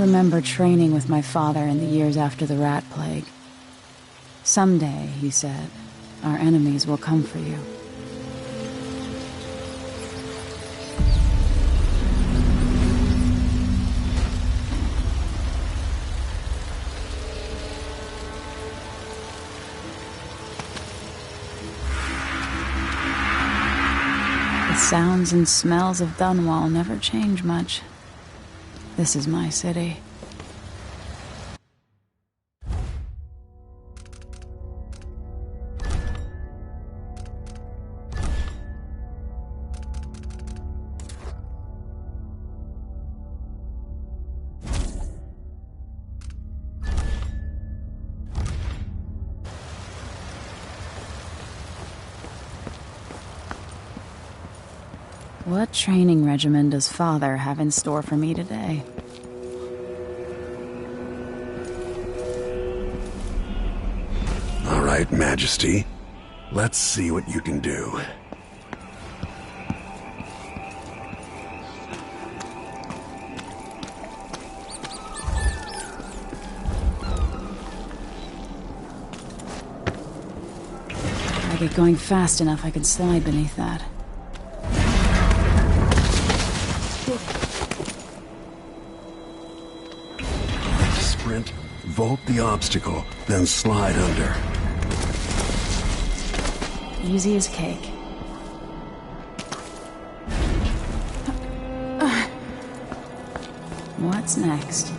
remember training with my father in the years after the rat plague. Someday, he said, our enemies will come for you. The sounds and smells of Dunwall never change much. This is my city. What training regimen does Father have in store for me today? All right, Majesty. Let's see what you can do. If I get going fast enough, I could slide beneath that. Sprint, vault the obstacle, then slide under. Easy as cake. What's next?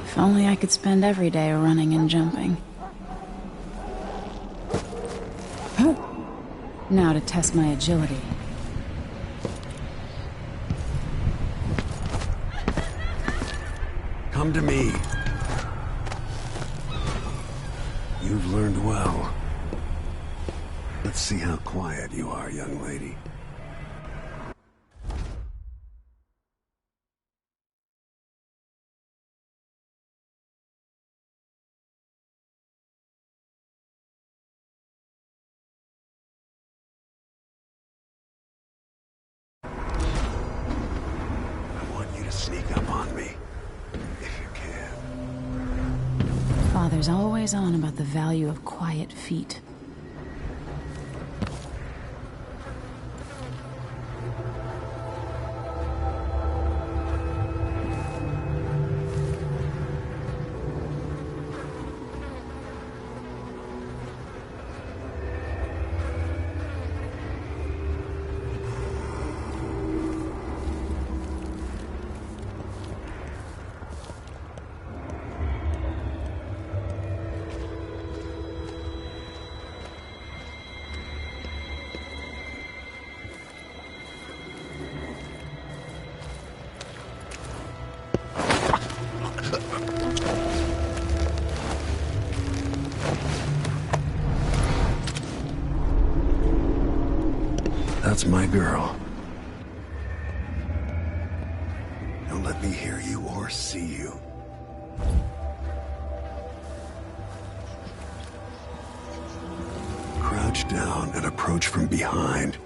If only I could spend every day running and jumping. Now to test my agility. Come to me. You've learned well. Let's see how quiet you are, young lady. Sneak up on me, if you can. Father's always on about the value of quiet feet. That's my girl. Don't let me hear you or see you. Crouch down and approach from behind.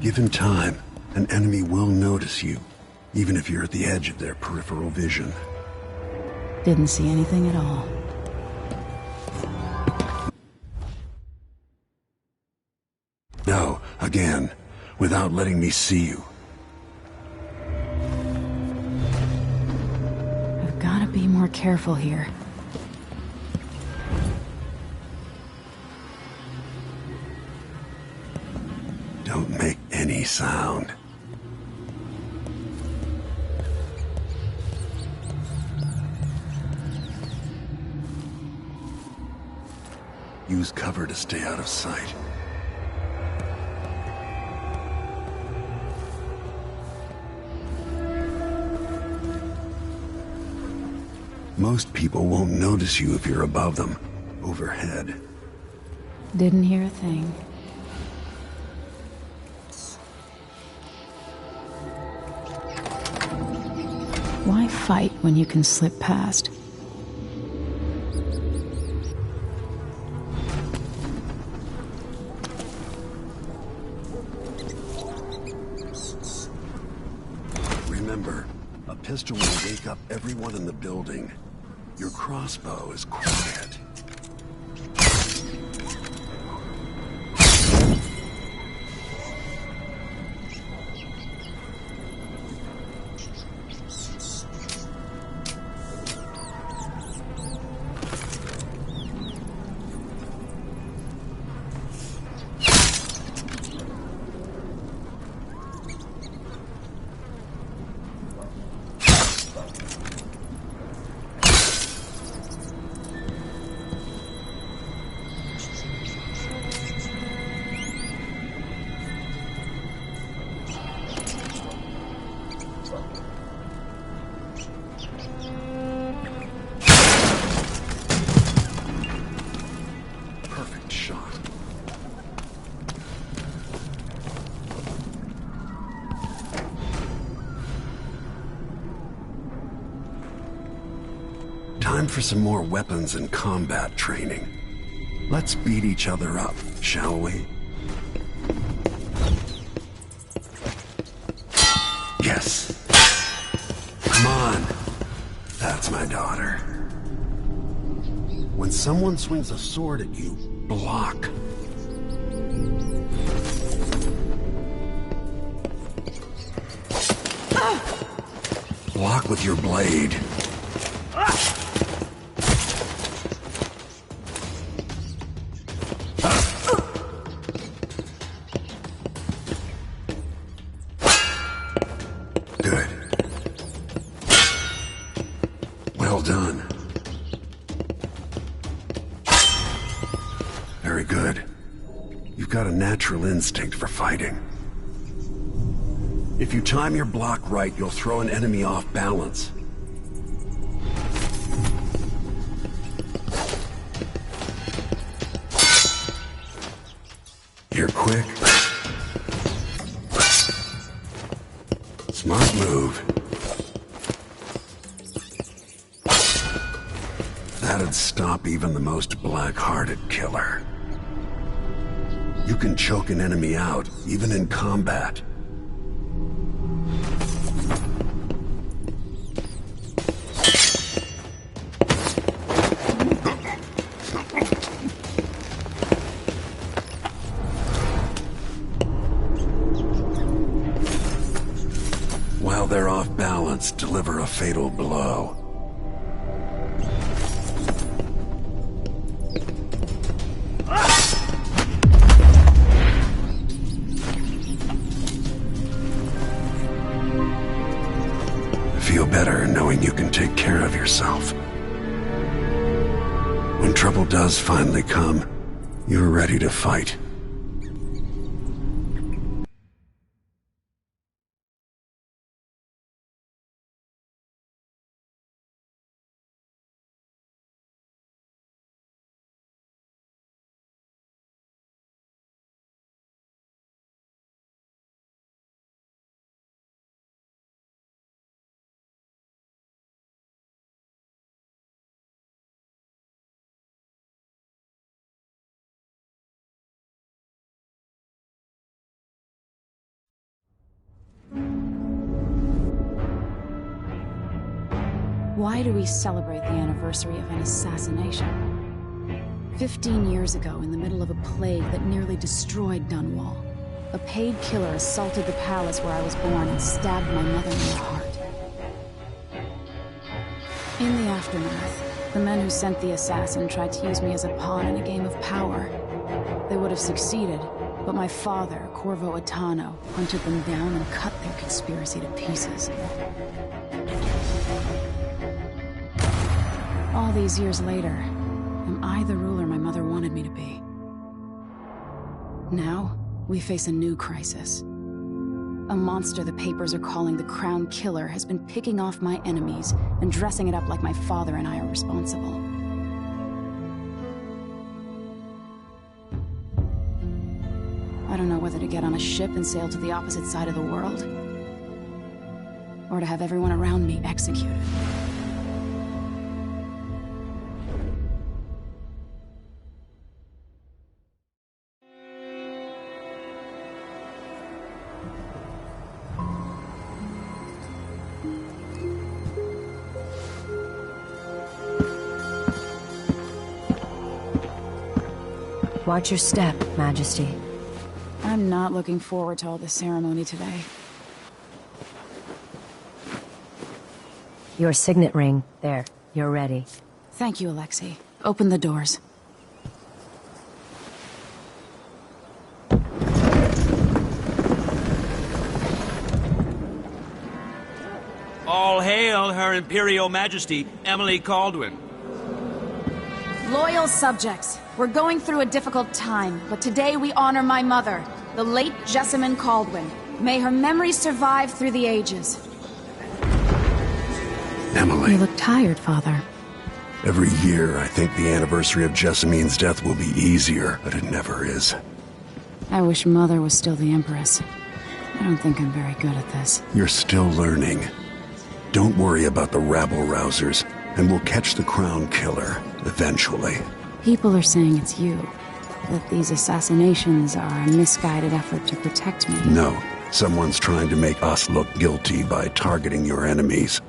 Given time, an enemy will notice you. even if you're at the edge of their peripheral vision. Didn't see anything at all. No, again, without letting me see you. I've got to be more careful here. Don't make any sound. Use cover to stay out of sight. Most people won't notice you if you're above them, overhead. Didn't hear a thing. Why fight when you can slip past? Remember, a pistol will wake up everyone in the building. Your crossbow is quiet. Perfect shot. Time for some more weapons and combat training. Let's beat each other up, shall we? Yes. Come on. That's my daughter. When someone swings a sword at you, block. Block with your blade. Good. Well done. Very good. You've got a natural instinct for fighting. If you time your block right, you'll throw an enemy off balance. You're quick. Smart move. That'd stop even the most black-hearted killer. You can choke an enemy out, even in combat. While they're off balance, deliver a fatal blow. Feel better knowing you can take care of yourself. When trouble does finally come, you're ready to fight. Why do we celebrate the anniversary of an assassination? 15 years ago, in the middle of a plague that nearly destroyed Dunwall, a paid killer assaulted the palace where I was born and stabbed my mother in the heart. In the aftermath, the men who sent the assassin tried to use me as a pawn in a game of power. They would have succeeded, but my father, Corvo Attano, hunted them down and cut their conspiracy to pieces. All these years later, am I the ruler my mother wanted me to be? Now, we face a new crisis. A monster the papers are calling the Crown Killer has been picking off my enemies and dressing it up like my father and I are responsible. I don't know whether to get on a ship and sail to the opposite side of the world, or to have everyone around me executed. Watch your step, Majesty. I'm not looking forward to all the ceremony today. Your signet ring. There. You're ready. Thank you, Alexei. Open the doors. All hail Her Imperial Majesty, Emily Caldwin. Loyal subjects, we're going through a difficult time, but today we honor my mother, the late Jessamine Caldwin. May her memory survive through the ages. Emily. You look tired, Father. Every year, I think the anniversary of Jessamine's death will be easier, but it never is. I wish Mother was still the Empress. I don't think I'm very good at this. You're still learning. Don't worry about the rabble-rousers, and we'll catch the Crown Killer, eventually. People are saying it's you. That these assassinations are a misguided effort to protect me. No. Someone's trying to make us look guilty by targeting your enemies.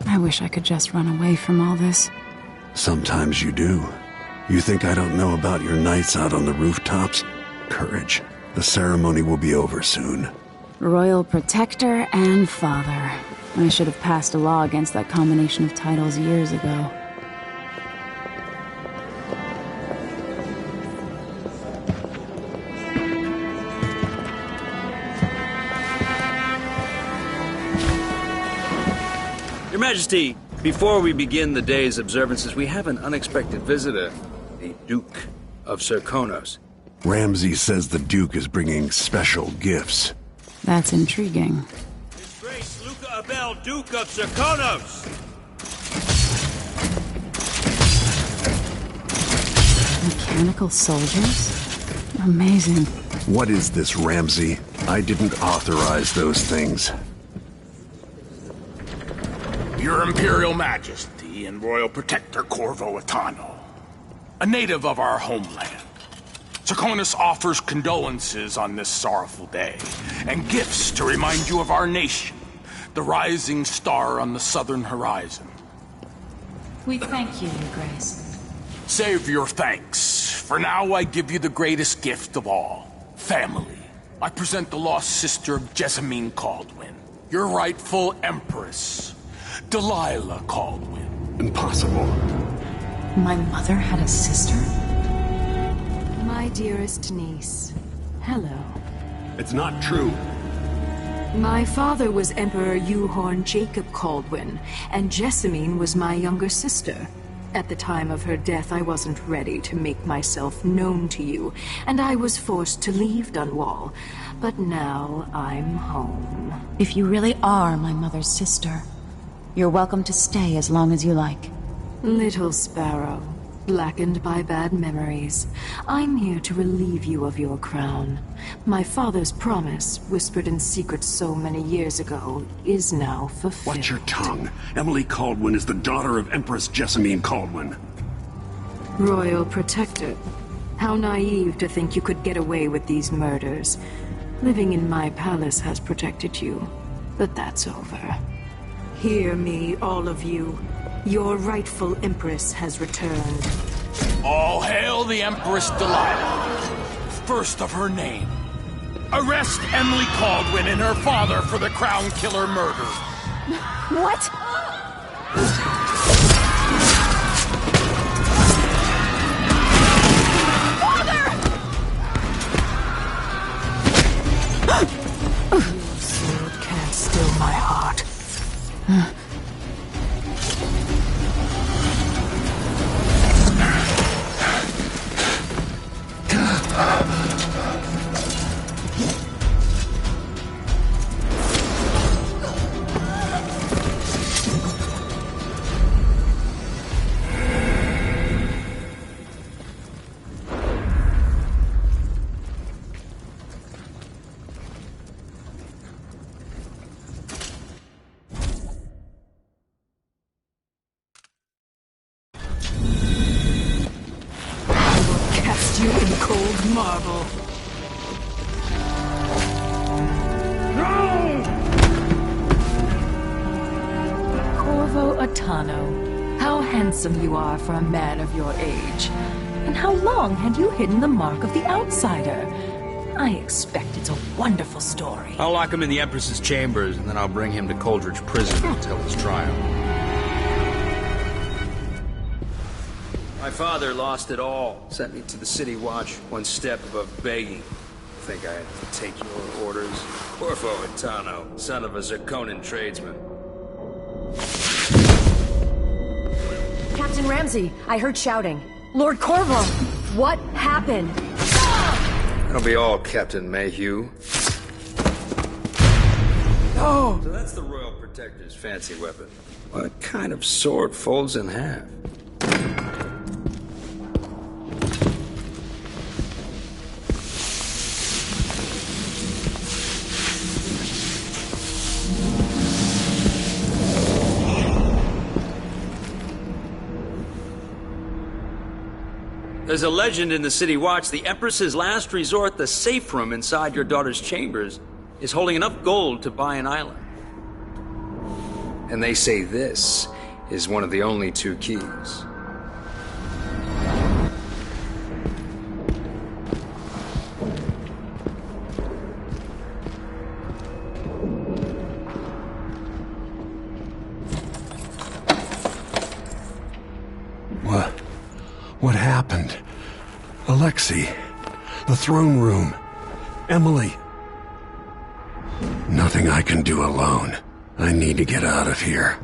I wish I could just run away from all this. Sometimes you do. You think I don't know about your nights out on the rooftops? Courage. The ceremony will be over soon. Royal Protector and Father. I should have passed a law against that combination of titles years ago. Your Majesty, before we begin the day's observances, we have an unexpected visitor, the Duke of Serkonos. Ramsay says the Duke is bringing special gifts. That's intriguing. His Grace Luca Abel, Duke of Serkonos! Mechanical soldiers? Amazing. What is this, Ramsay? I didn't authorize those things. Your Imperial Majesty and Royal Protector Corvo Attano, a native of our homeland. Serkonos offers condolences on this sorrowful day, and gifts to remind you of our nation, the rising star on the southern horizon. We thank you, Your Grace. Save your thanks. For now, I give you the greatest gift of all, family. I present the lost sister of Jessamine Caldwin, your rightful Empress, Delilah Caldwin. Impossible. My mother had a sister? My dearest niece, hello. It's not true. My father was Emperor Euhorn Jacob Caldwin, and Jessamine was my younger sister. At the time of her death, I wasn't ready to make myself known to you, and I was forced to leave Dunwall. But now I'm home. If you really are my mother's sister, you're welcome to stay as long as you like. Little sparrow, blackened by bad memories, I'm here to relieve you of your crown. My father's promise, whispered in secret so many years ago, is now fulfilled. Watch your tongue. Emily Caldwin is the daughter of Empress Jessamine Caldwin. Royal Protector, how naive to think you could get away with these murders. Living in my palace has protected you, but that's over. Hear me, all of you. Your rightful Empress has returned. All hail the Empress Delilah, first of her name. Arrest Emily Caldwin and her father for the Crown Killer murder. What? Your sword can't still my heart. Cast you in cold marble. Corvo Atano, how handsome you are for a man of your age. And how long had you hidden the mark of the outsider? I expect it's a wonderful story. I'll lock him in the Empress's chambers, and then I'll bring him to Coldridge Prison until his trial. My father lost it all. Sent me to the City Watch, one step above begging. Think I had to take your orders? Corvo Atano, son of a Zirconan tradesman. Captain Ramsey, I heard shouting. Lord Corvo, what happened? That'll be all, Captain Mayhew. No! So that's the Royal Protector's fancy weapon. What kind of sword folds in half? There's a legend in the City Watch. The Empress's last resort, the safe room inside your daughter's chambers, is holding enough gold to buy an island. And they say this is one of the only two keys. What happened? Alexei, the throne room, Emily. Nothing I can do alone. I need to get out of here.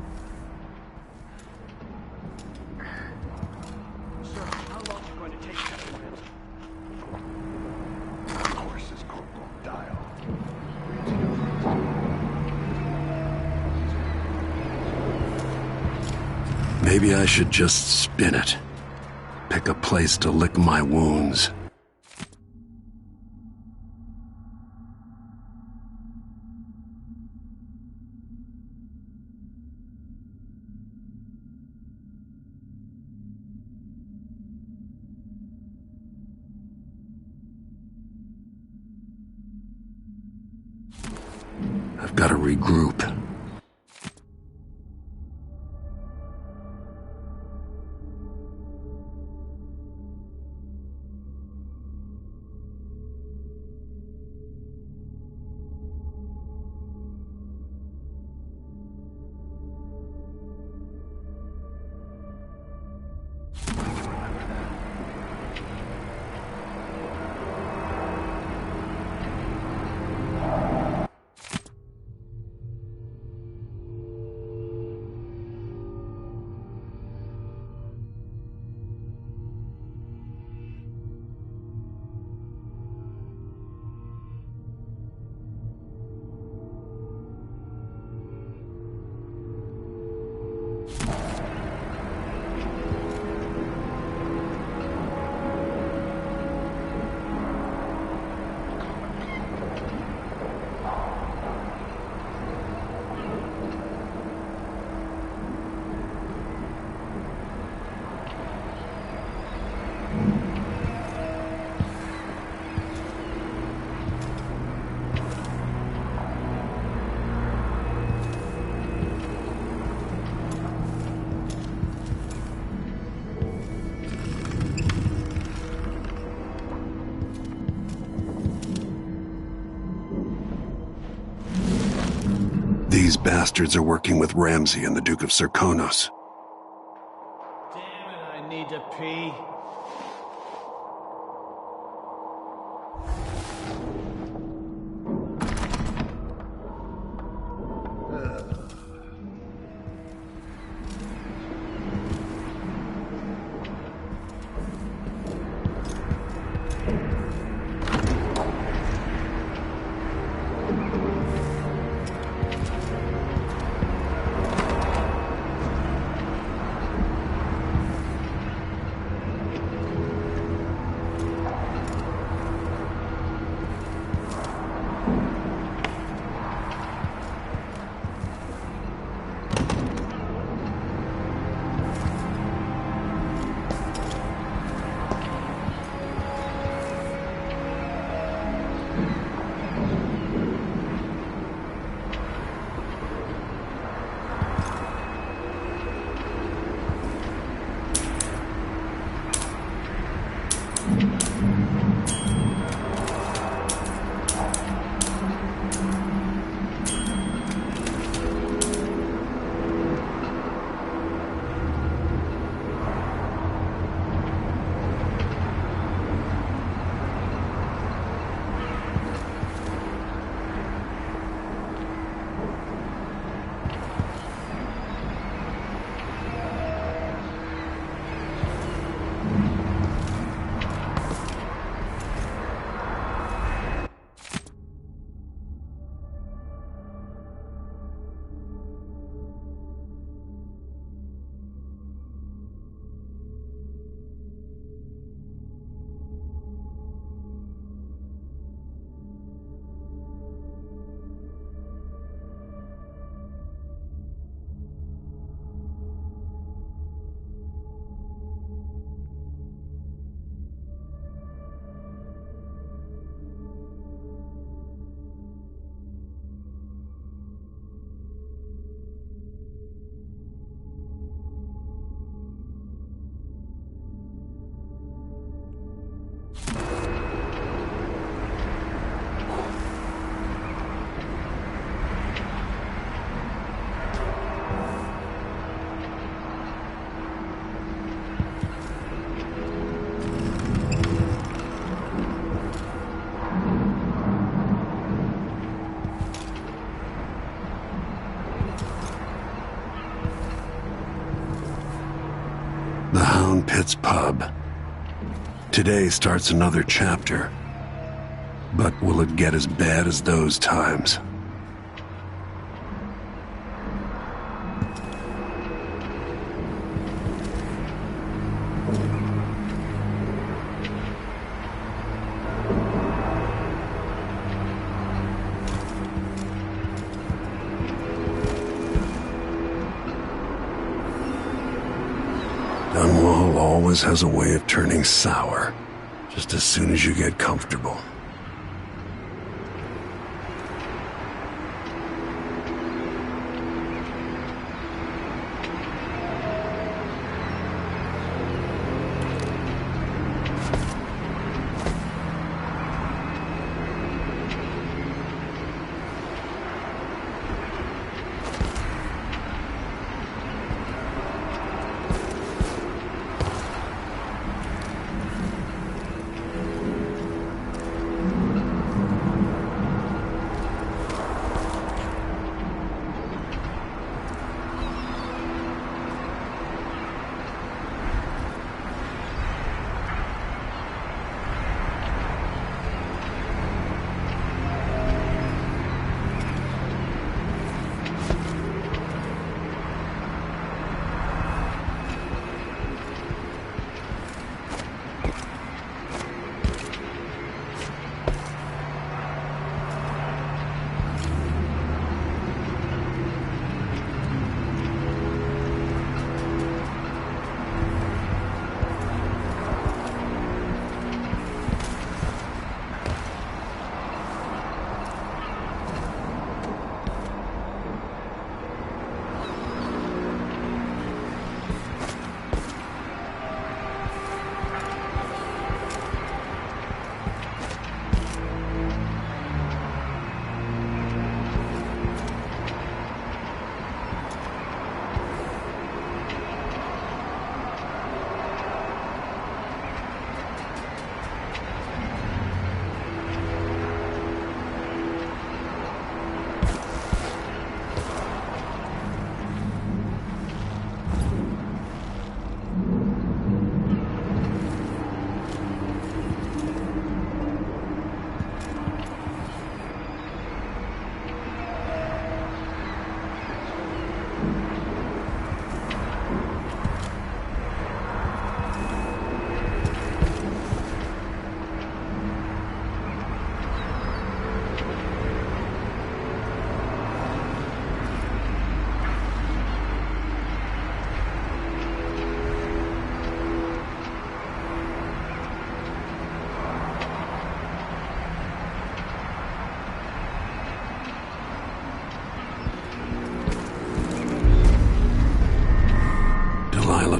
Sir, how long is it going to take, Captain Ramsey? Of course, it's Corporal Dial. Maybe I should just spin it. Pick a place to lick my wounds. I've got to regroup. These bastards are working with Ramsay and the Duke of Serkonos. Damn it, I need to pee. The Hound Pit's pub. Today starts another chapter. But will it get as bad as those times? Dunwall always has a way of turning sour, just as soon as you get comfortable.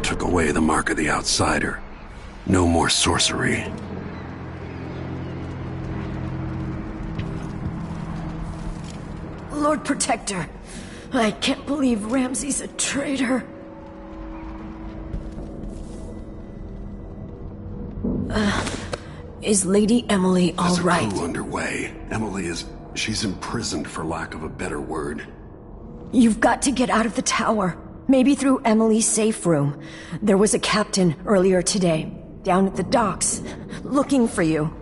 took away the mark of the outsider. No more sorcery. Lord Protector, I can't believe Ramsey's a traitor. Is Lady Emily all right? There's a coup underway. Emily is... she's imprisoned, for lack of a better word. You've got to get out of the tower. Maybe through Emily's safe room. There was a captain earlier today, down at the docks, looking for you.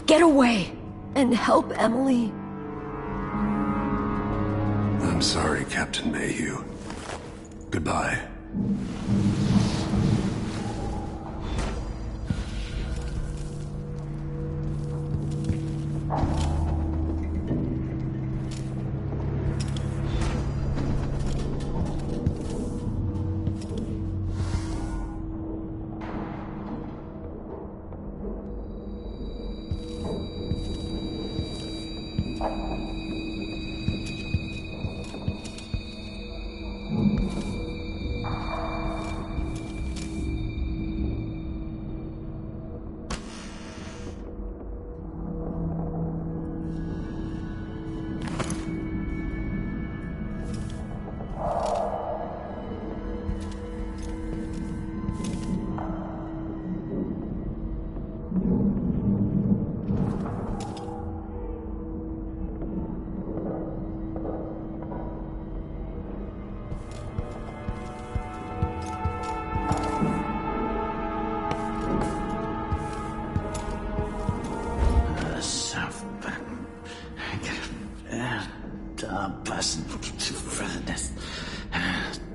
Get away, and help Emily. I'm sorry, Captain Mayhew. Goodbye.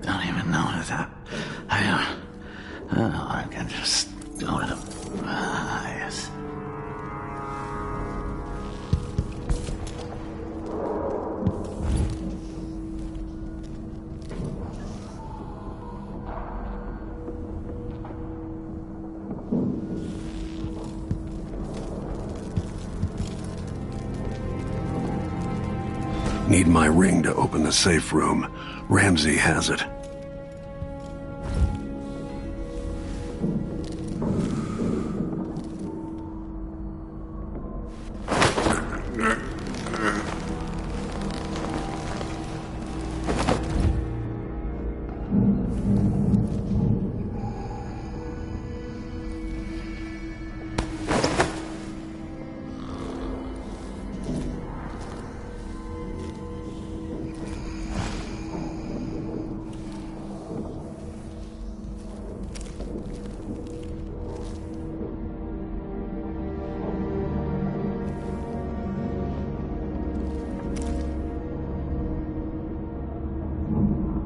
Don't even know that. I can just go to the... yes. Need my ring to open the safe room. Ramsey has it.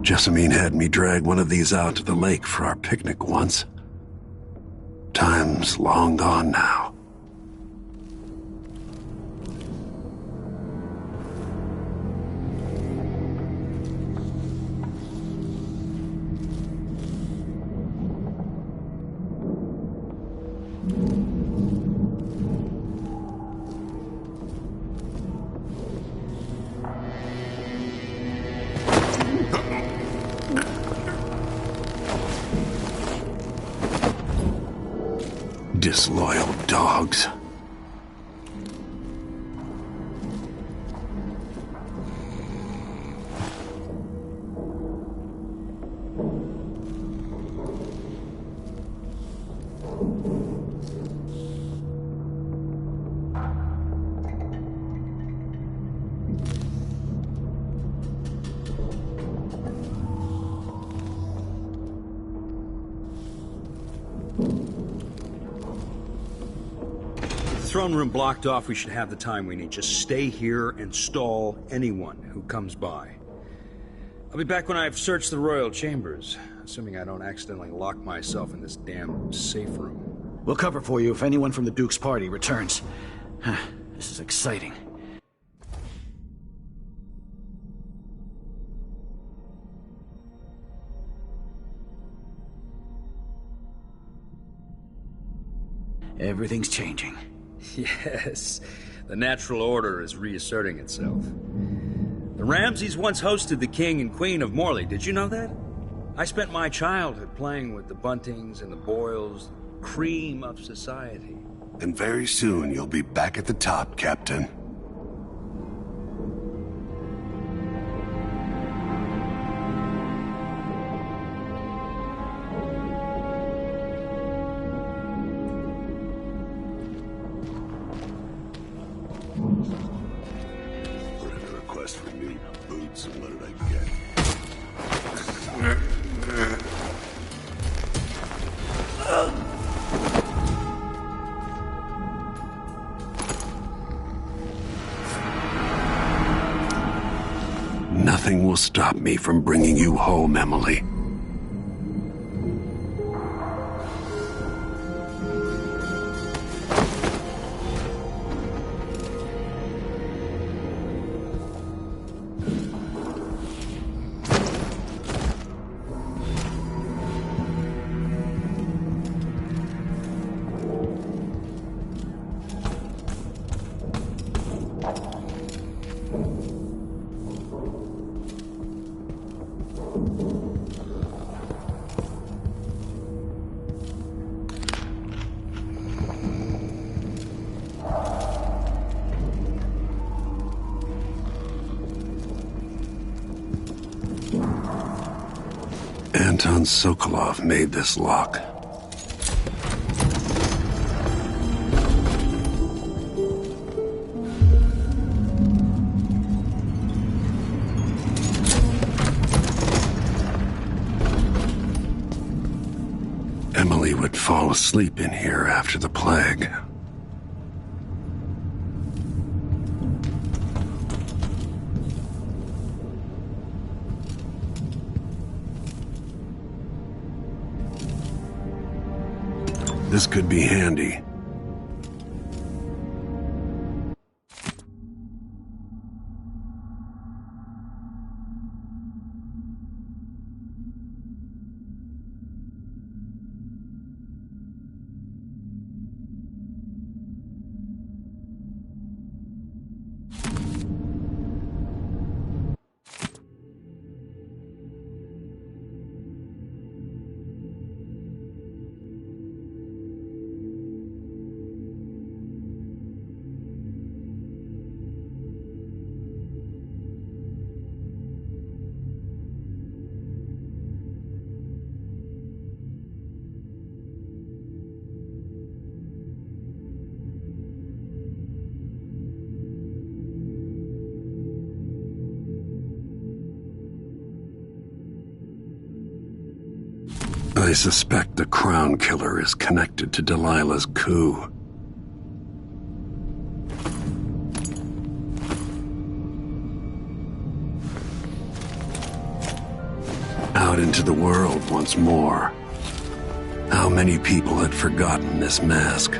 Jessamine had me drag one of these out to the lake for our picnic once. Time's long gone now. Disloyal dogs. Throne room blocked off, we should have the time we need. Just stay here and stall anyone who comes by. I'll be back when I've searched the royal chambers, assuming I don't accidentally lock myself in this damn safe room. We'll cover for you if anyone from the Duke's party returns. This is exciting. Everything's changing. Yes, the natural order is reasserting itself. The Ramseys once hosted the King and Queen of Morley, did you know that? I spent my childhood playing with the Buntings and the Boyles, cream of society. And very soon you'll be back at the top, Captain. Put in a request for new boots, and what did I get? Nothing will stop me from bringing you home, Emily. Anton Sokolov made this lock. Emily would fall asleep in here after the plague. This could be handy. I suspect the Crown Killer is connected to Delilah's coup. Out into the world once more. How many people had forgotten this mask?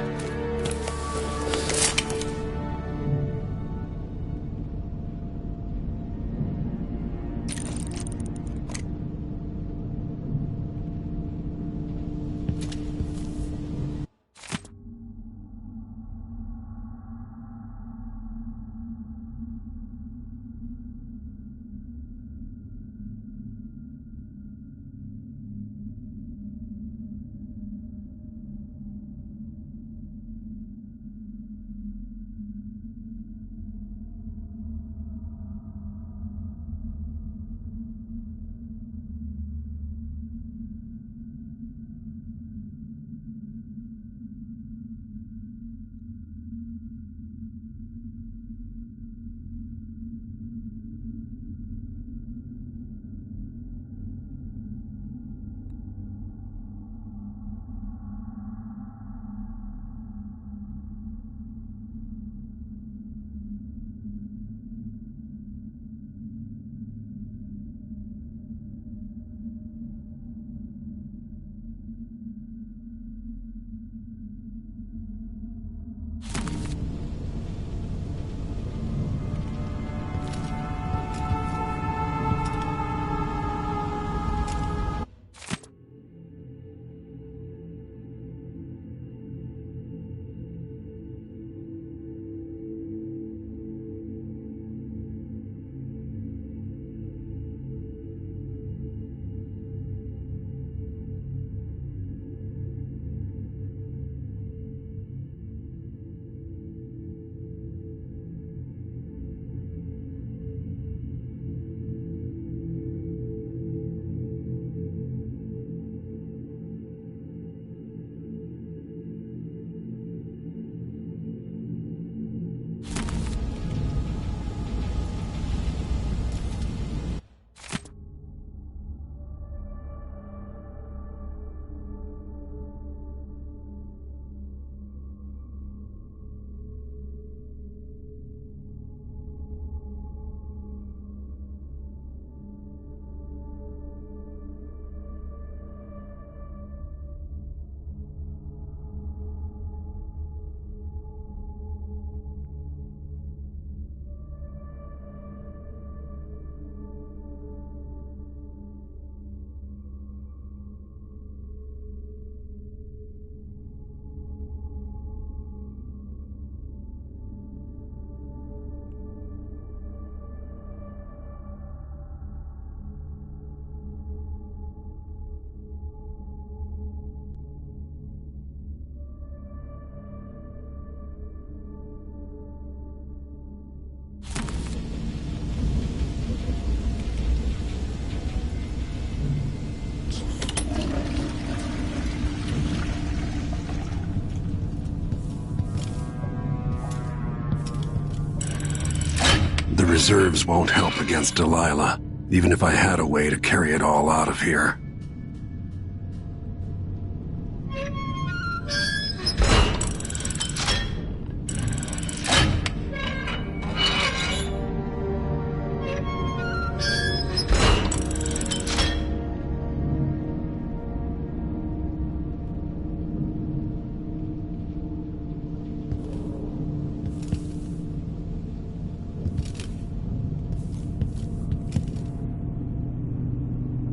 reserves won't help against Delilah, even if I had a way to carry it all out of here.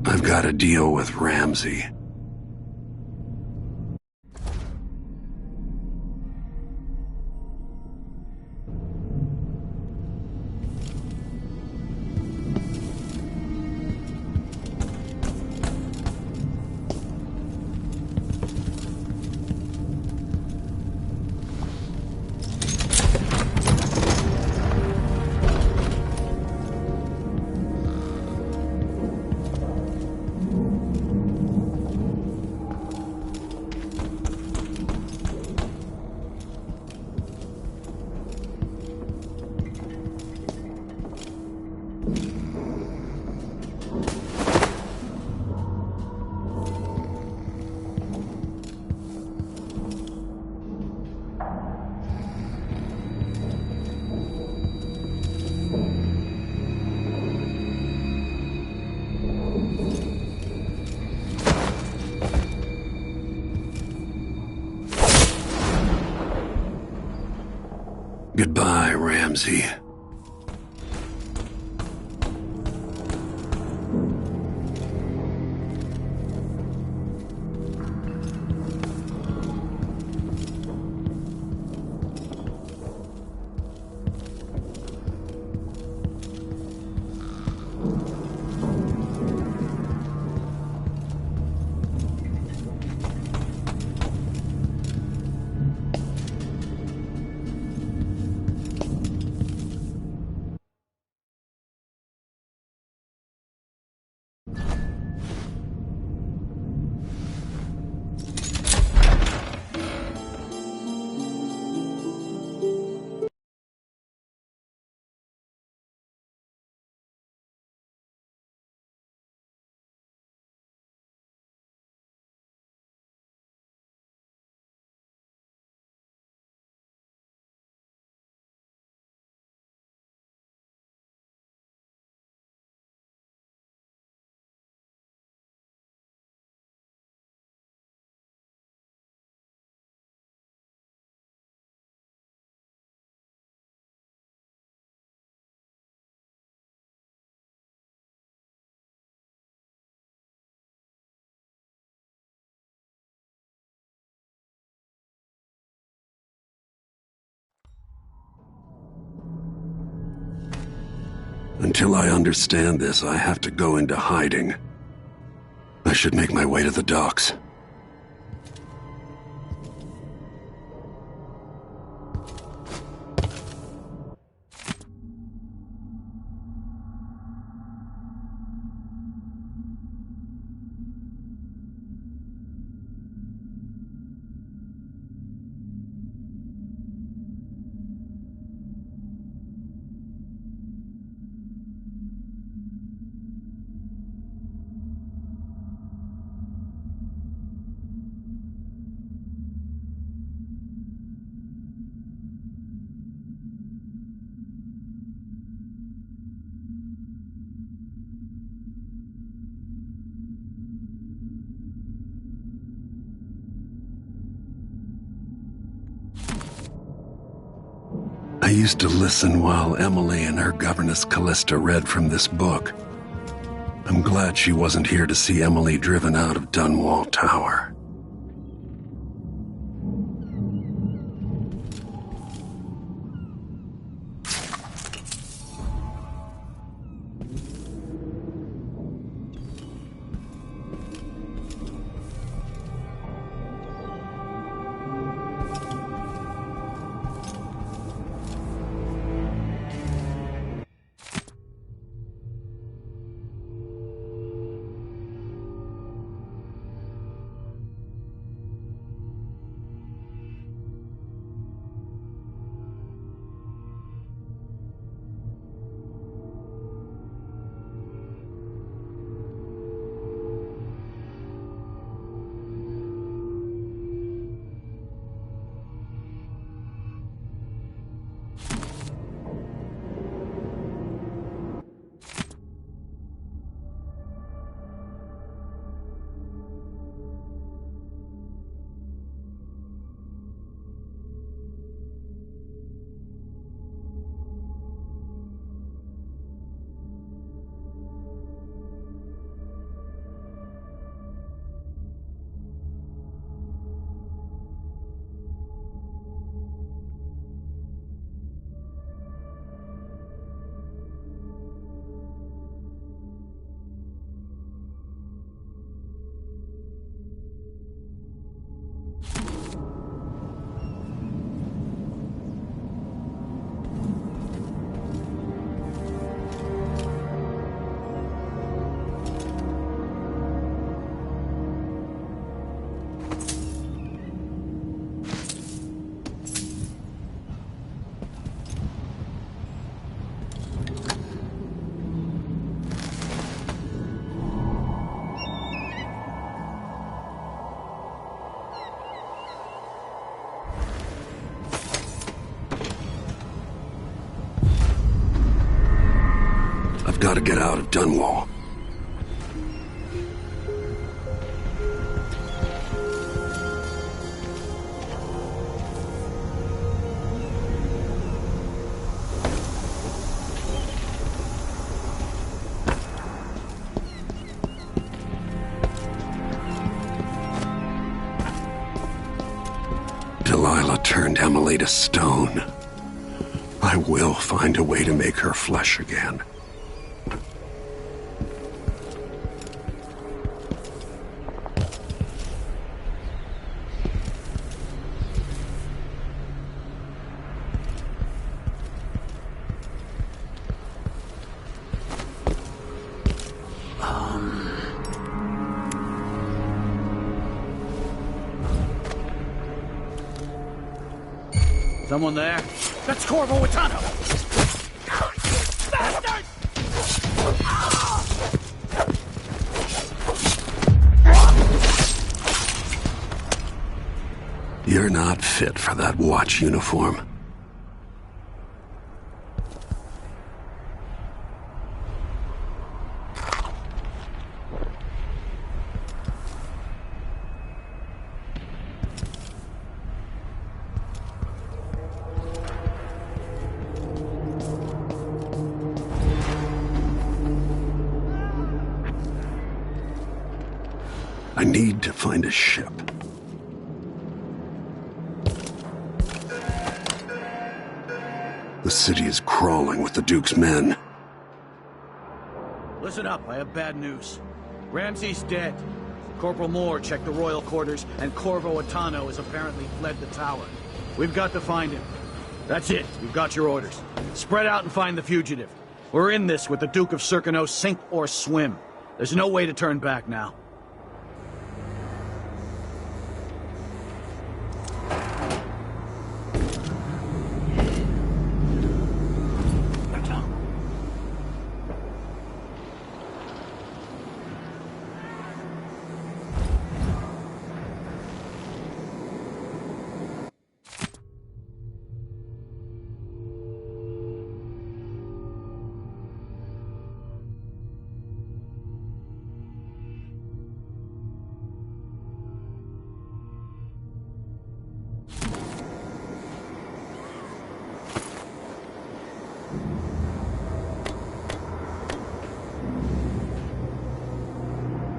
I've got to deal with Ramsey. Goodbye, Ramsey. Until I understand this, I have to go into hiding. I should make my way to the docks. I used to listen while Emily and her governess Callista read from this book. I'm glad she wasn't here to see Emily driven out of Dunwall Tower. I've got to get out of Dunwall. Delilah turned Emily to stone. I will find a way to make her flesh again. Someone there? That's Corvo Atano! Bastard! You're not fit for that watch uniform. I need to find a ship. The city is crawling with the Duke's men. Listen up, I have bad news. Ramsey's dead. Corporal Moore checked the royal quarters, and Corvo Atano has apparently fled the tower. We've got to find him. That's it, you've got your orders. Spread out and find the fugitive. We're in this with the Duke of Serkino, sink or swim. There's no way to turn back now.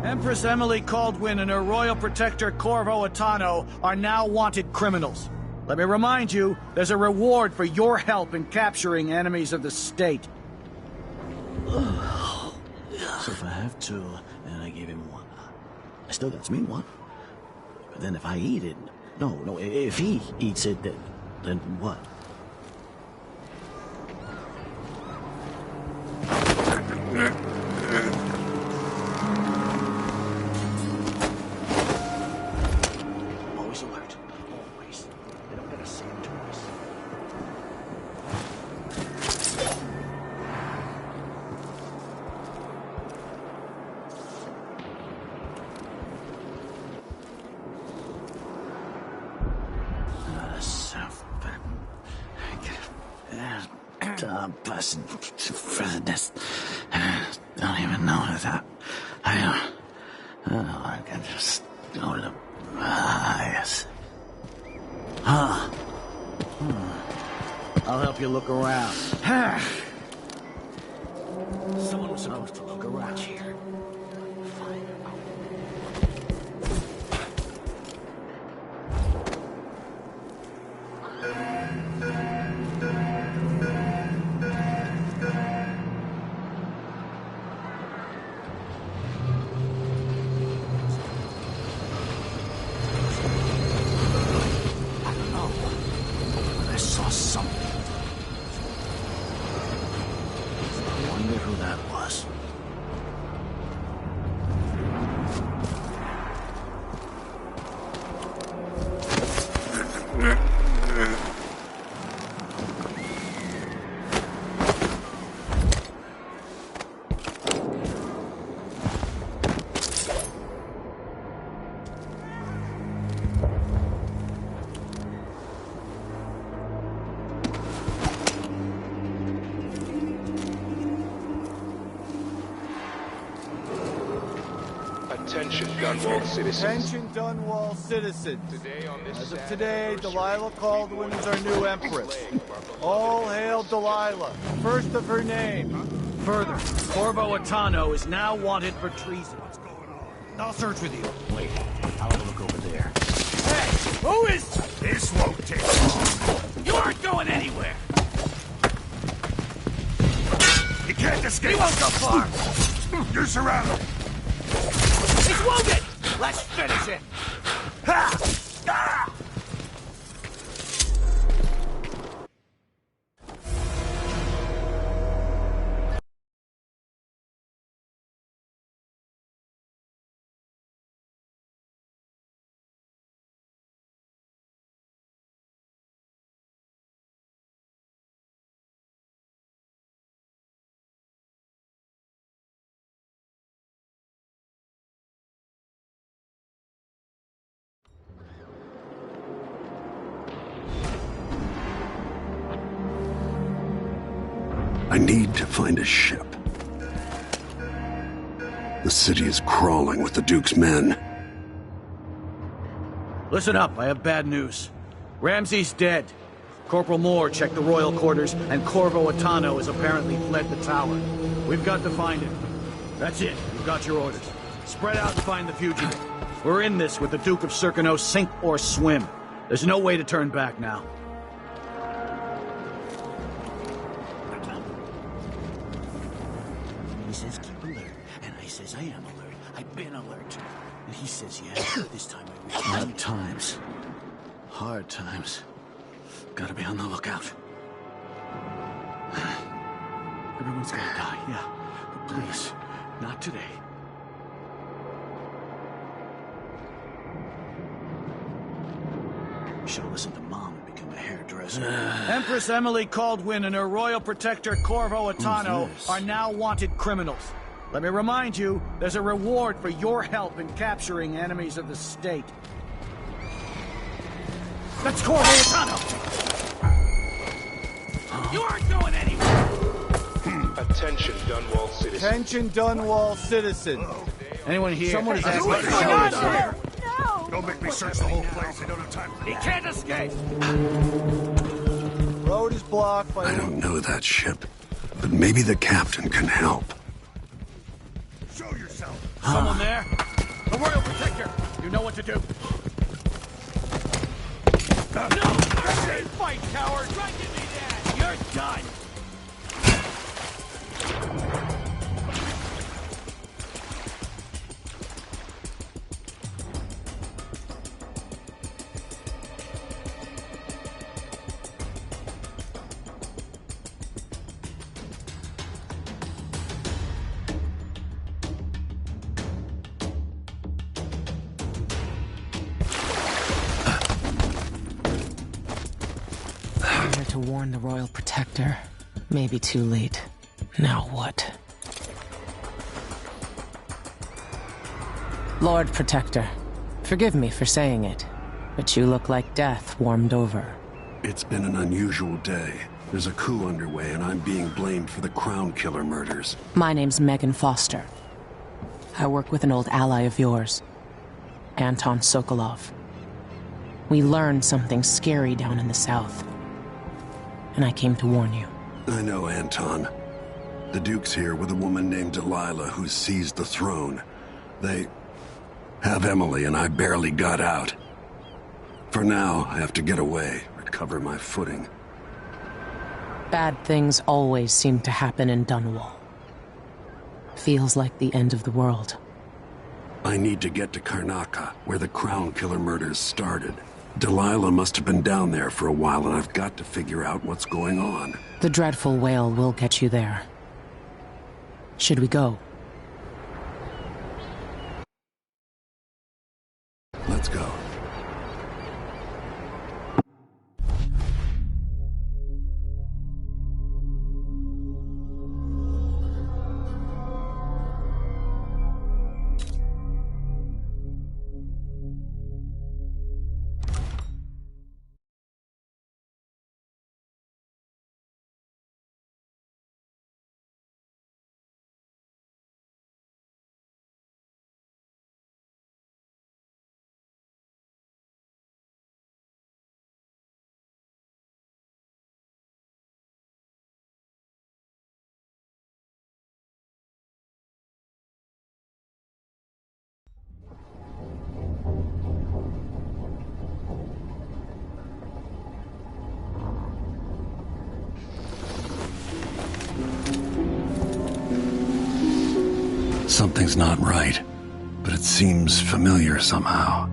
Empress Emily Caldwin and her royal protector Corvo Atano are now wanted criminals. Let me remind you, there's a reward for your help in capturing enemies of the state. So if I have two, and I give him one, I still got me one. But then if I eat it, no, if he eats it, then what? Always alert. Always. They don't get a see him twice. Dumb person for this. Don't even know that. I can just go to yes. Huh. I'll help you look around. Someone was supposed to look around here. Attention, Dunwall citizens. Attention, Dunwall citizens. As of today, Delilah Caldwin is our new empress. All hail Delilah, first of her name. Further, Corvo Atano is now wanted for treason. What's going on? I'll search with you. Wait, I'll have a look over there. Hey, who is... This won't take long. You aren't going anywhere. You can't escape. You won't go far. You're surrounded. He's wounded! Let's finish it! Ha! Ah! I need to find a ship. The city is crawling with the Duke's men. Listen up, I have bad news. Ramsey's dead. Corporal Moore checked the royal quarters, and Corvo Atano has apparently fled the tower. We've got to find him. That's it, you've got your orders. Spread out and find the fugitive. We're in this with the Duke of Circano, sink or swim. There's no way to turn back now. He says keep alert, and I says I am alert. I've been alert. And he says yes, this time I wish... Hard times. Hard times. Gotta be on the lookout. Everyone's gonna die, yeah. But please, not today. Should have listened to Mom and become a hairdresser. Empress Emily Caldwin and her royal protector Corvo Atano are now wanted criminals. Let me remind you, there's a reward for your help in capturing enemies of the state. That's Corvo Atano! You aren't going anywhere! Attention, Dunwall citizens. Attention, Dunwall citizens. Anyone here? Someone is asking What's for going on shelter. Don't make me search the whole place. I don't have time for He that. can't escape! Road is blocked by... I don't know that ship, but maybe the captain can help. Show yourself. Someone there? The royal protector! You know what to do. No! Fight, coward! Try to give me that! You're done! Here to warn the Royal Protector. Maybe too late. Now what? Lord Protector, forgive me for saying it, but you look like death warmed over. It's been an unusual day. There's a coup underway, and I'm being blamed for the Crown Killer murders. My name's Megan Foster. I work with an old ally of yours, Anton Sokolov. We learned something scary down in the south, and I came to warn you. I know, Anton. The Duke's here with a woman named Delilah who's seized the throne. They have Emily, and I barely got out. For now, I have to get away, recover my footing. Bad things always seem to happen in Dunwall. Feels like the end of the world. I need to get to Karnaca, where the Crown Killer murders started. Delilah must have been down there for a while, and I've got to figure out what's going on. The dreadful whale will get you there. Should we go? Let's go. Something's not right, but it seems familiar somehow.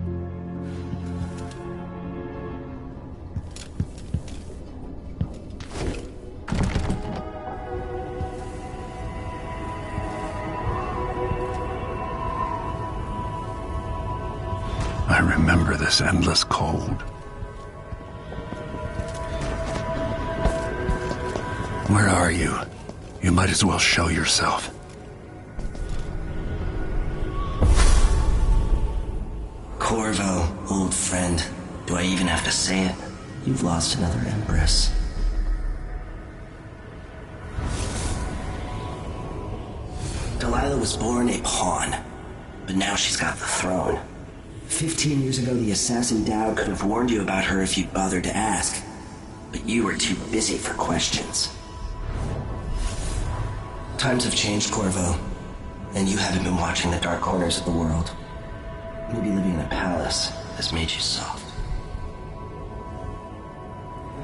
I remember this endless cold. Where are you? You might as well show yourself. Corvo, old friend. Do I even have to say it? You've lost another Empress. Delilah was born a pawn, but now she's got the throne. 15 years ago, the assassin Dowd could have warned you about her if you'd bothered to ask. But you were too busy for questions. Times have changed, Corvo. And you haven't been watching the dark corners of the world. Maybe living in a palace has made you soft.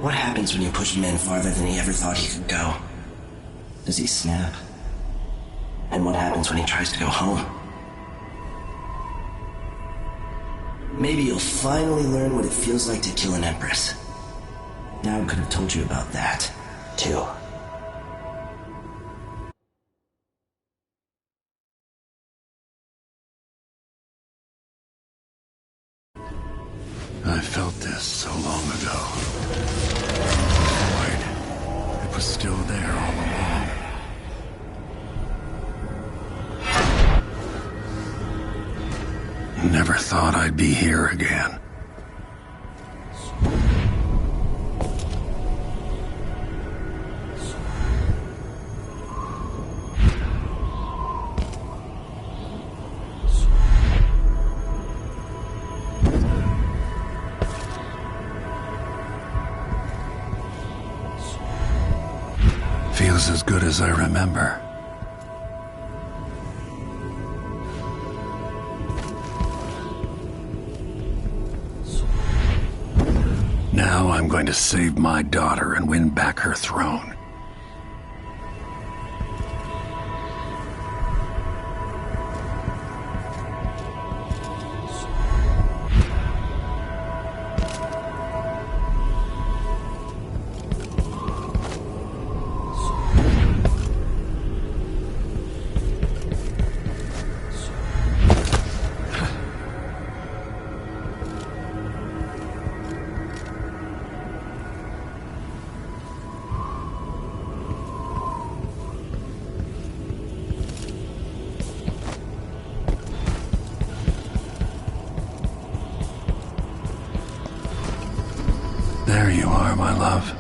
What happens when you push a man farther than he ever thought he could go? Does he snap? And what happens when he tries to go home? Maybe you'll finally learn what it feels like to kill an Empress. Dowd could have told you about that, too. I felt this so long ago. Void. It was still there all along. Never thought I'd be here again. Feels as good as I remember. Now I'm going to save my daughter and win back her throne. There you are, my love.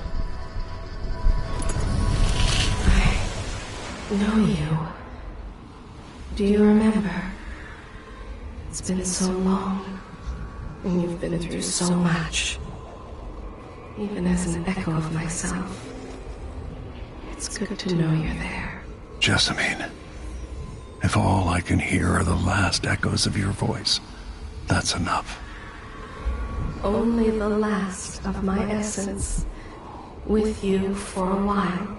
I know you. Do you remember? It's been so long, and you've been through so much. Even as an echo of myself, it's good to know you're there. Jessamine, if all I can hear are the last echoes of your voice, that's enough. Only the last of my essence, with you for a while.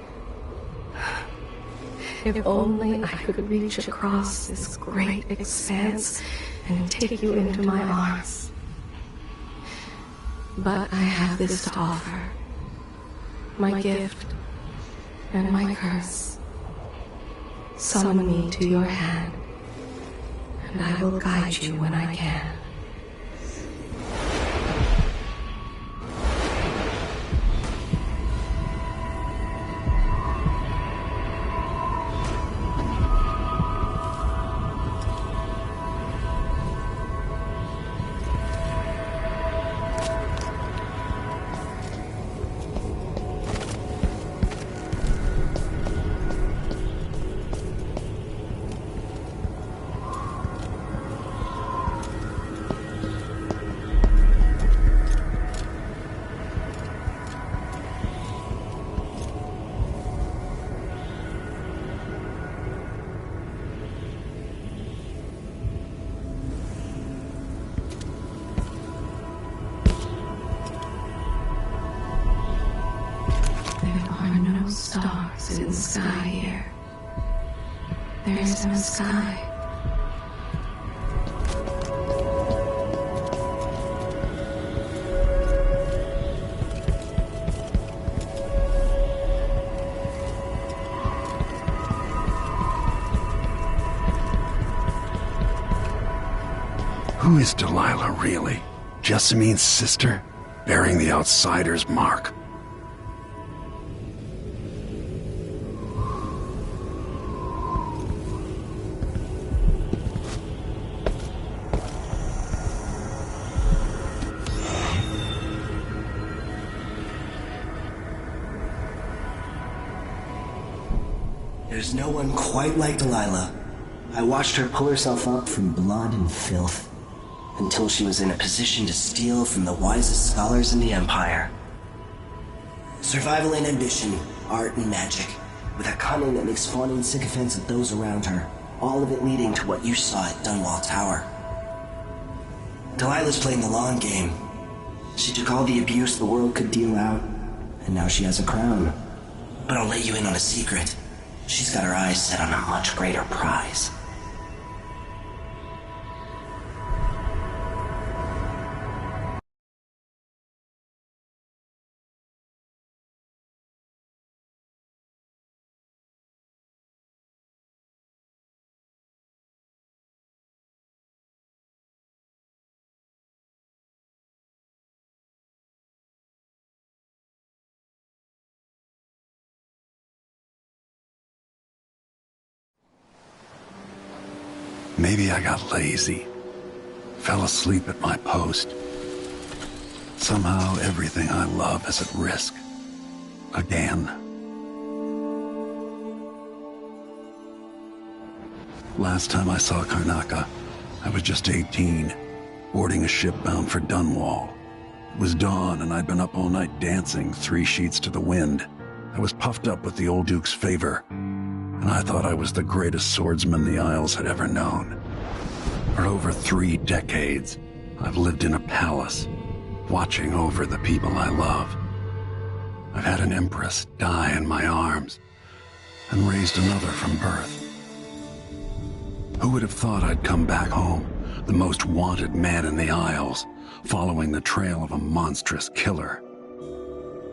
If only I could reach across this great expanse and take you into my arms. But I have this to offer. My gift and my curse. Summon me to your hand, and I will guide you when I can. Stars in the sky here. There is no sky. Who is Delilah, really? Jessamine's sister? Bearing the outsider's mark. There's no one quite like Delilah. I watched her pull herself up from blood and filth, until she was in a position to steal from the wisest scholars in the Empire. Survival and ambition, art and magic, with a cunning that makes fawning sycophants of those around her, all of it leading to what you saw at Dunwall Tower. Delilah's playing the long game. She took all the abuse the world could deal out, and now she has a crown. But I'll let you in on a secret. She's got her eyes set on a much greater prize. Maybe I got lazy. Fell asleep at my post. Somehow everything I love is at risk. Again. Last time I saw Karnaca, I was just 18, boarding a ship bound for Dunwall. It was dawn and I'd been up all night dancing 3 sheets to the wind. I was puffed up with the old Duke's favor, and I thought I was the greatest swordsman the Isles had ever known. For over 3 decades, I've lived in a palace, watching over the people I love. I've had an empress die in my arms, and raised another from birth. Who would have thought I'd come back home, the most wanted man in the Isles, following the trail of a monstrous killer?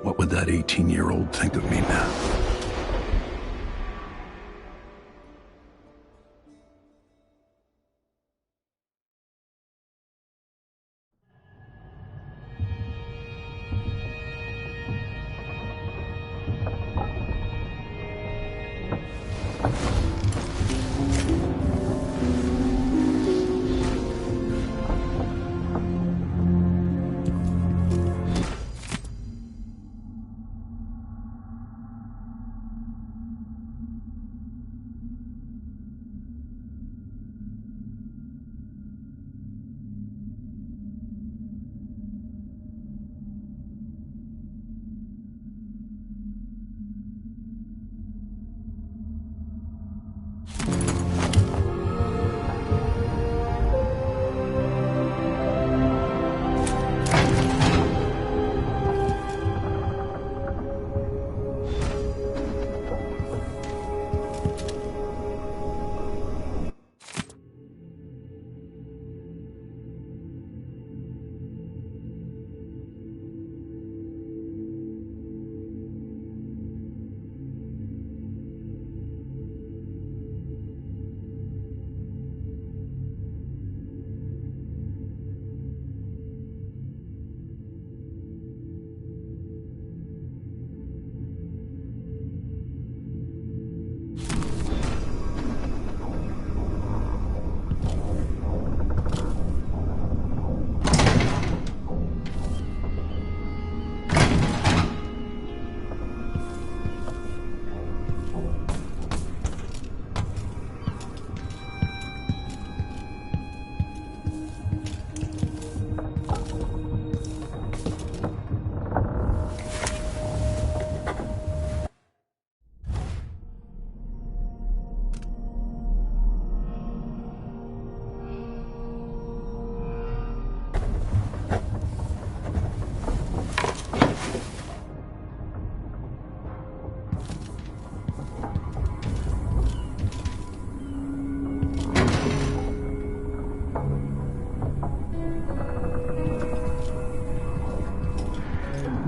What would that 18-year-old think of me now?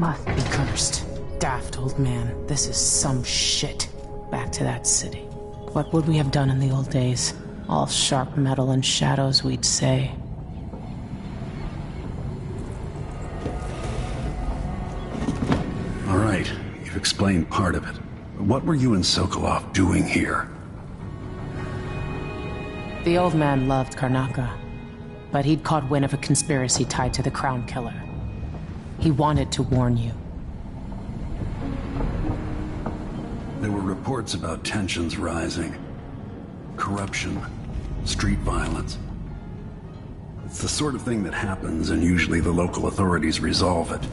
must be cursed. Daft old man, this is some shit. Back to that city. What would we have done in the old days? All sharp metal and shadows, we'd say. All right, you've explained part of it. What were you and Sokolov doing here? The old man loved Karnaca, but he'd caught wind of a conspiracy tied to the Crown Killer. He wanted to warn you. There were reports about tensions rising. Corruption, street violence. It's the sort of thing that happens, and usually the local authorities resolve it.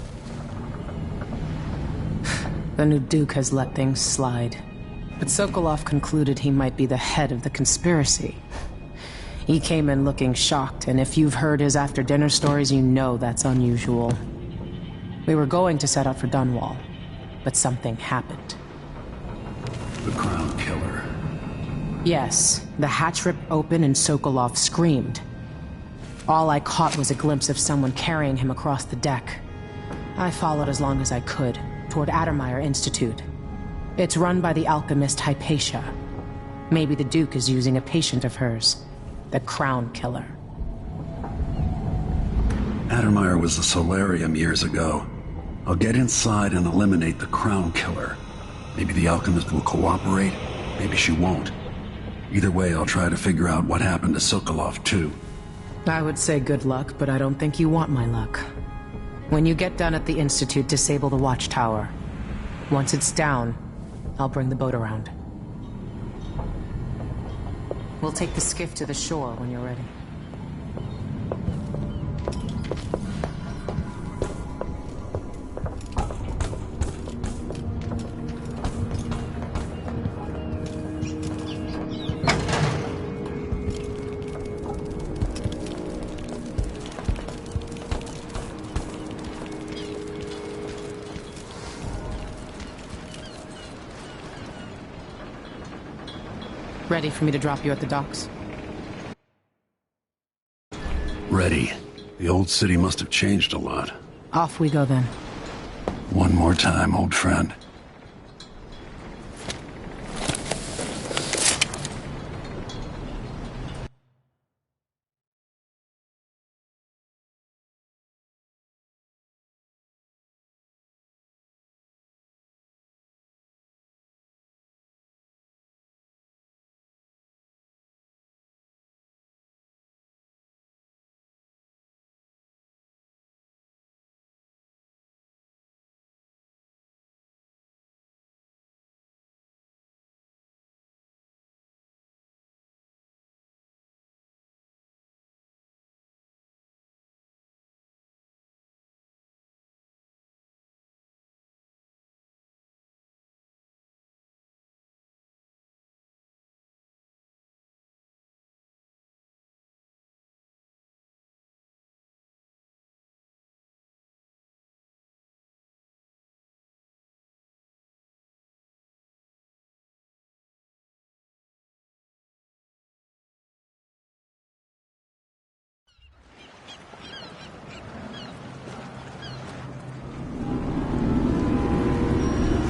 The new Duke has let things slide, but Sokolov concluded he might be the head of the conspiracy. He came in looking shocked, and if you've heard his after-dinner stories, you know that's unusual. We were going to set out for Dunwall, but something happened. The Crown Killer. Yes, the hatch ripped open and Sokolov screamed. All I caught was a glimpse of someone carrying him across the deck. I followed as long as I could, toward Addermeyer Institute. It's run by the alchemist Hypatia. Maybe the Duke is using a patient of hers, the Crown Killer. Addermeyer was a solarium years ago. I'll get inside and eliminate the Crown Killer. Maybe the alchemist will cooperate, maybe she won't. Either way, I'll try to figure out what happened to Sokolov, too. I would say good luck, but I don't think you want my luck. When you get done at the Institute, disable the watchtower. Once it's down, I'll bring the boat around. We'll take the skiff to the shore when you're ready. Ready for me to drop you at the docks? Ready. The old city must have changed a lot. Off we go then. One more time, old friend.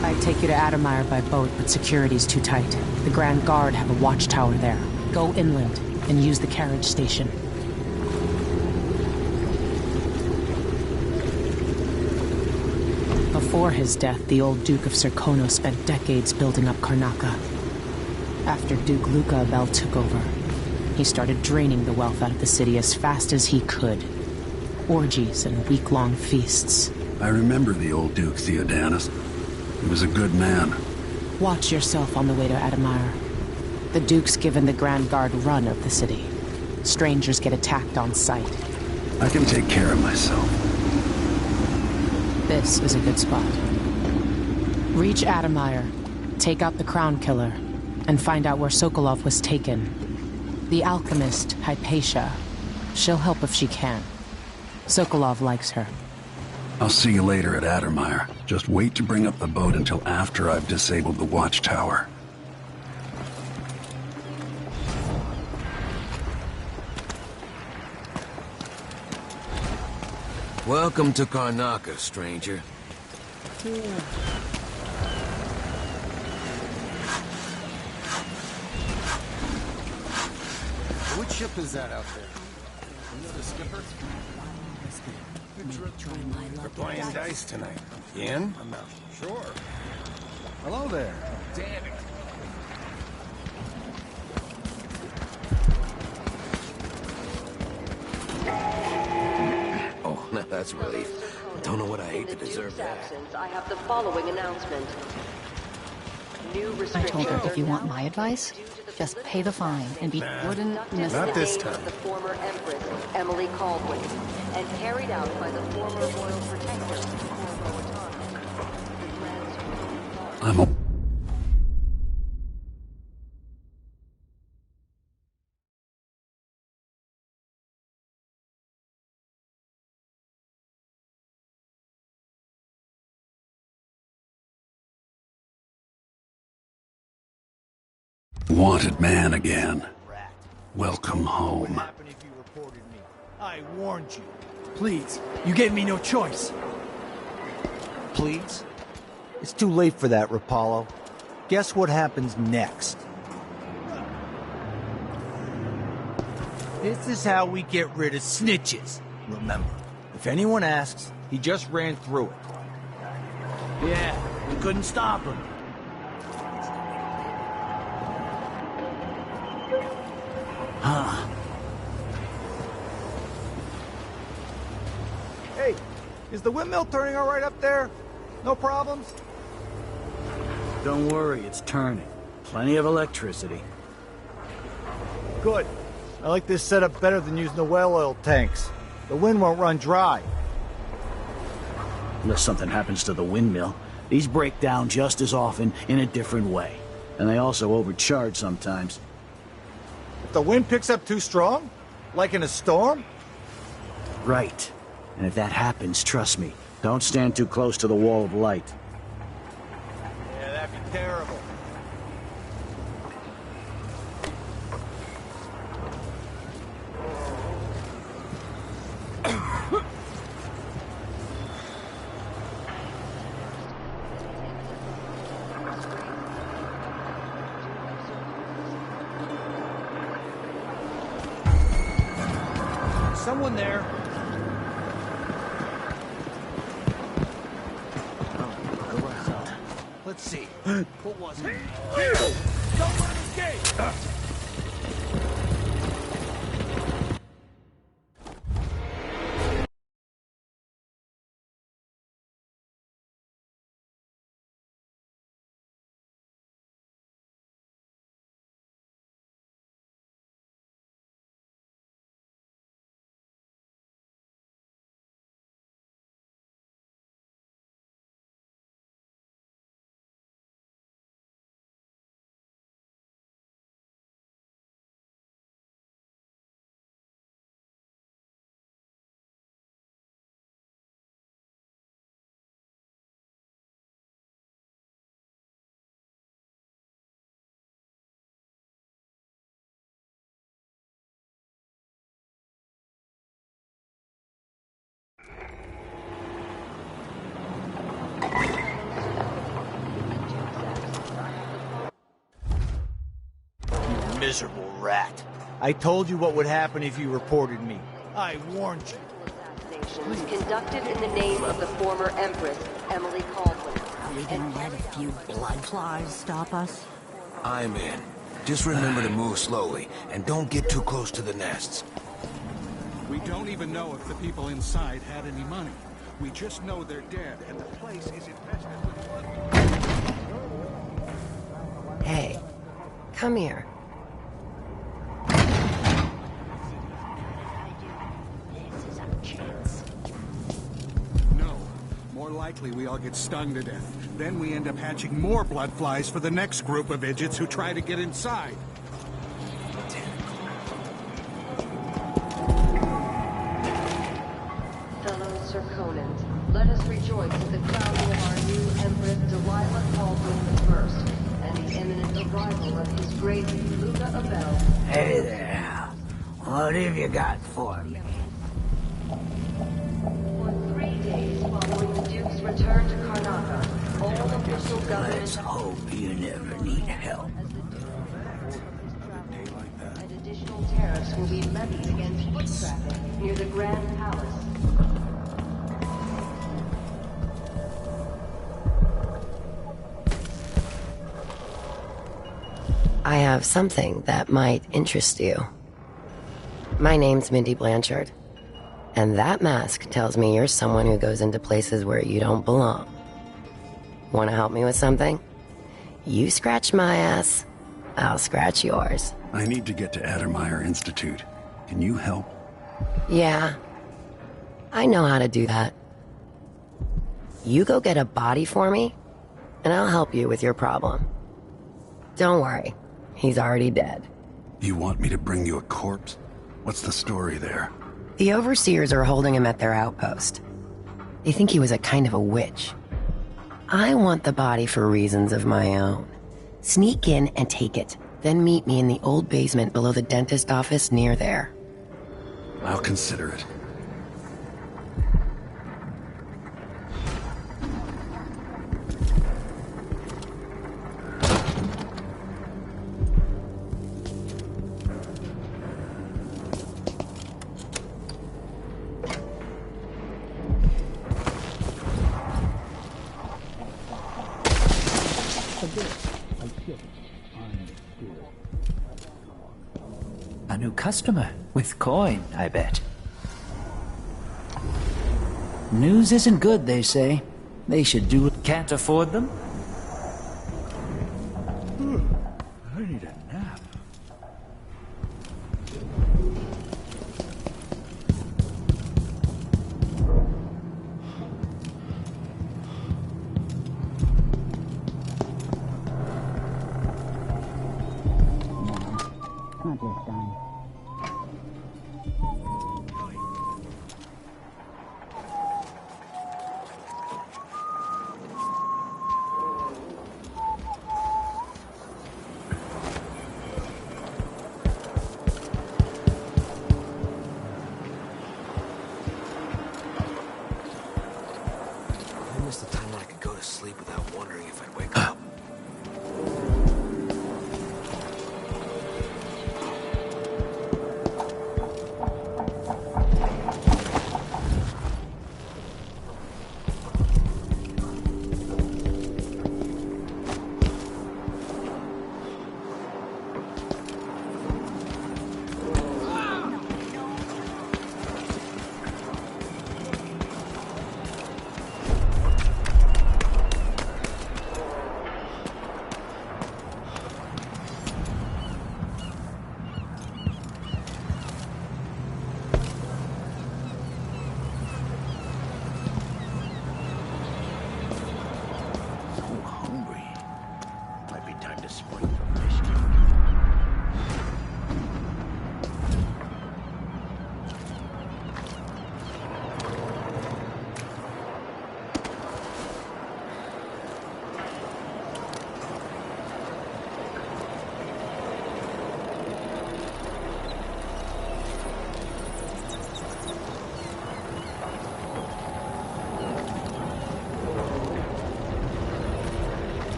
I'd take you to Addermeyer by boat, but security's too tight. The Grand Guard have a watchtower there. Go inland and use the carriage station. Before his death, the old Duke of Serkonos spent decades building up Karnaca. After Duke Luca Abel took over, he started draining the wealth out of the city as fast as he could. Orgies and week-long feasts. I remember the old Duke Theodanis. He was a good man. Watch yourself on the way to Addermeyer. The Duke's given the Grand Guard run of the city. Strangers get attacked on sight. I can take care of myself. This is a good spot. Reach Addermeyer, take out the Crown Killer, and find out where Sokolov was taken. The alchemist, Hypatia. She'll help if she can. Sokolov likes her. I'll see you later at Addermeyer. Just wait to bring up the boat until after I've disabled the watchtower. Welcome to Karnaca, stranger. Which ship is that out there? The skipper? We're playing dice tonight. You in? I'm out. Sure. Hello there. Damn it. Oh, that's a relief. Don't know what I hate to deserve that. I have the following announcement. New I restrictions. told her, if you want my advice, just pay the fine and be wouldn't miss Not it. this time. The former Empress, Emily Caldwin, and carried out by the former Royal Protector, Corvo Attano. I'm a... wanted man again. Welcome home. What happened if you reported me? I warned you. Please, you gave me no choice. Please? It's too late for that, Rapallo. Guess what happens next? This is how we get rid of snitches. Remember, if anyone asks, he just ran through it. Yeah, we couldn't stop him. Huh. Hey, is the windmill turning all right up there? No problems? Don't worry, it's turning. Plenty of electricity. Good. I like this setup better than using the well oil tanks. The wind won't run dry. Unless something happens to the windmill. These break down just as often in a different way. And they also overcharge sometimes. If the wind picks up too strong? Like in a storm? Right. And if that happens, trust me, don't stand too close to the wall of light. Yeah, that'd be terrible. Someone there. Let's see. What was it? Don't let him escape! Miserable rat. I told you what would happen if you reported me. I warned you. Assassinations conducted in the name of the former Empress, Emily Caldwin. Are we gonna let a few blood flies stop us? I'm in. Just remember to move slowly, and don't get too close to the nests. We don't even know if the people inside had any money. We just know they're dead, and the place is infested with blood. Hey, come here. No. More likely we all get stung to death. Then we end up hatching more blood flies for the next group of idiots who try to get inside. Fellow Serconans, let us rejoice at the crowning of our new Empress Delilah Caldwin I, and the imminent arrival of his grace Luca Abel. Hey there. What have you got for me? For 3 days following the Duke's return to Karnak, Let's hope you never need help. And additional tariffs will be levied against foot traffic near the Grand Palace. I have something that might interest you. My name's Mindy Blanchard, and that mask tells me you're someone who goes into places where you don't belong. Want to help me with something? You scratch my ass, I'll scratch yours. I need to get to Addermeyer Institute. Can you help? Yeah, I know how to do that. You go get a body for me, and I'll help you with your problem. Don't worry, he's already dead. You want me to bring you a corpse? What's the story there? The overseers are holding him at their outpost. They think he was a kind of a witch. I want the body for reasons of my own. Sneak in and take it, then meet me in the old basement below the dentist office near there. I'll consider it. A new customer with coin, I bet. News isn't good, they say. They should do it. Can't afford them? I need a nap. Not just dying. I missed the time when I could go to sleep without wondering if I'd wake up.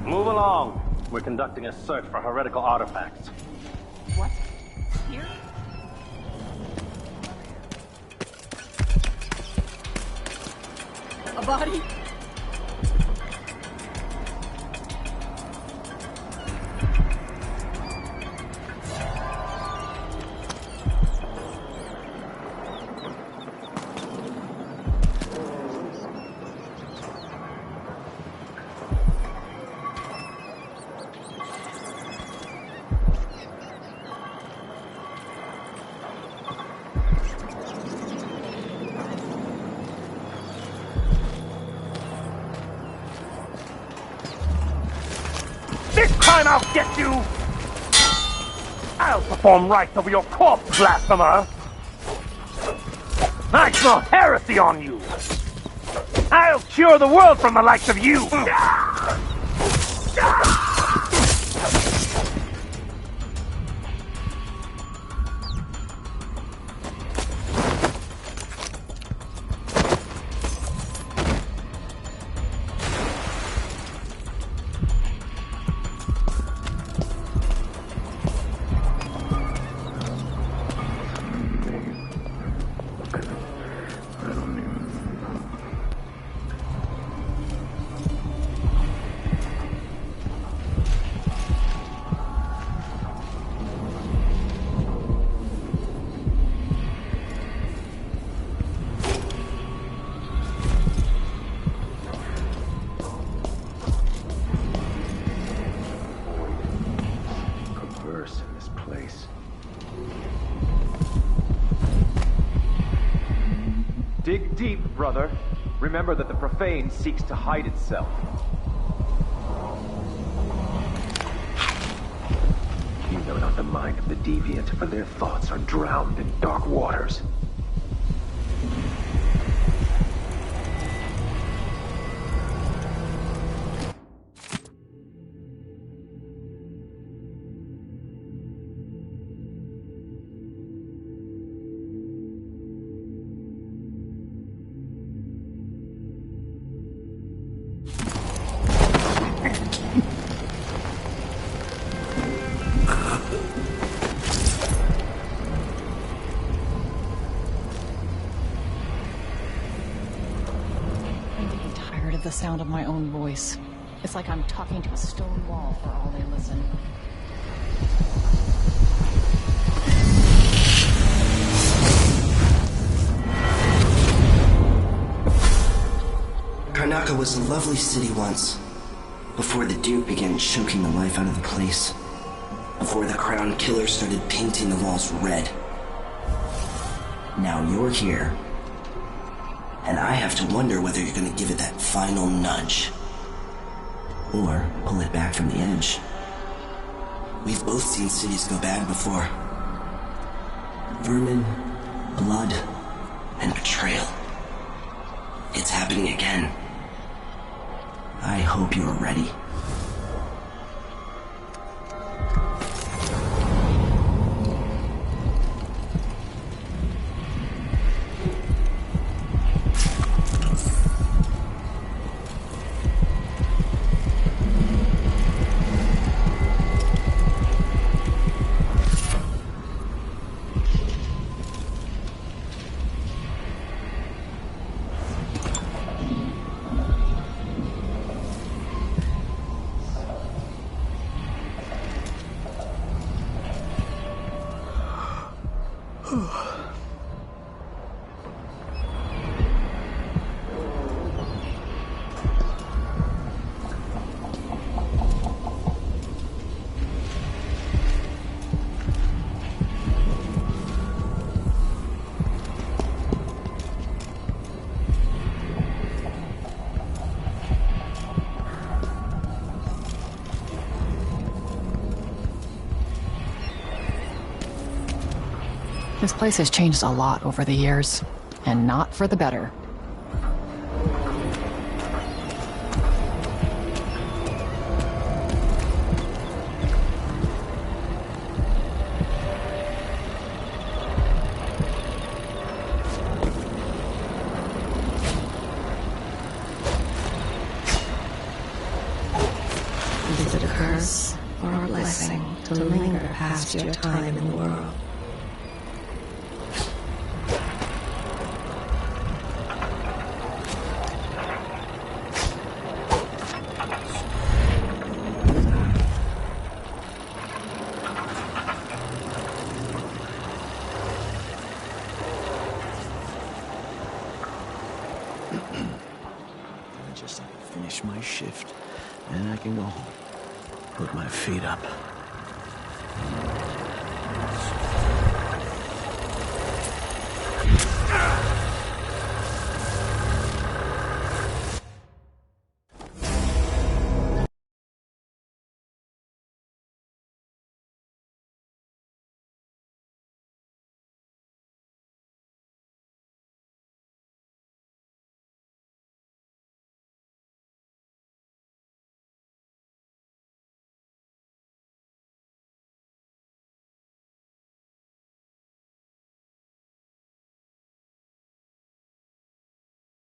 Move along. We're conducting a search for heretical artifacts. What? Here? A body? time I'll get you! I'll perform rites over your corpse, blasphemer! I smell heresy on you! I'll cure the world from the likes of you! Dig deep, brother. Remember that the profane seeks to hide itself. You know not the mind of the deviant, for their thoughts are drowned in dark waters. The sound of my own voice. It's like I'm talking to a stone wall for all they listen. Karnaca was a lovely city once, before the Duke began choking the life out of the place. Before the Crown Killer started painting the walls red. Now you're here. And I have to wonder whether you're gonna give it that final nudge. Or pull it back from the edge. We've both seen cities go bad before. Vermin, blood, and betrayal. It's happening again. I hope you're ready. This place has changed a lot over the years, and not for the better. Is it a curse or a blessing to linger past your time in the world? Just finish my shift, and I can go home. Put my feet up.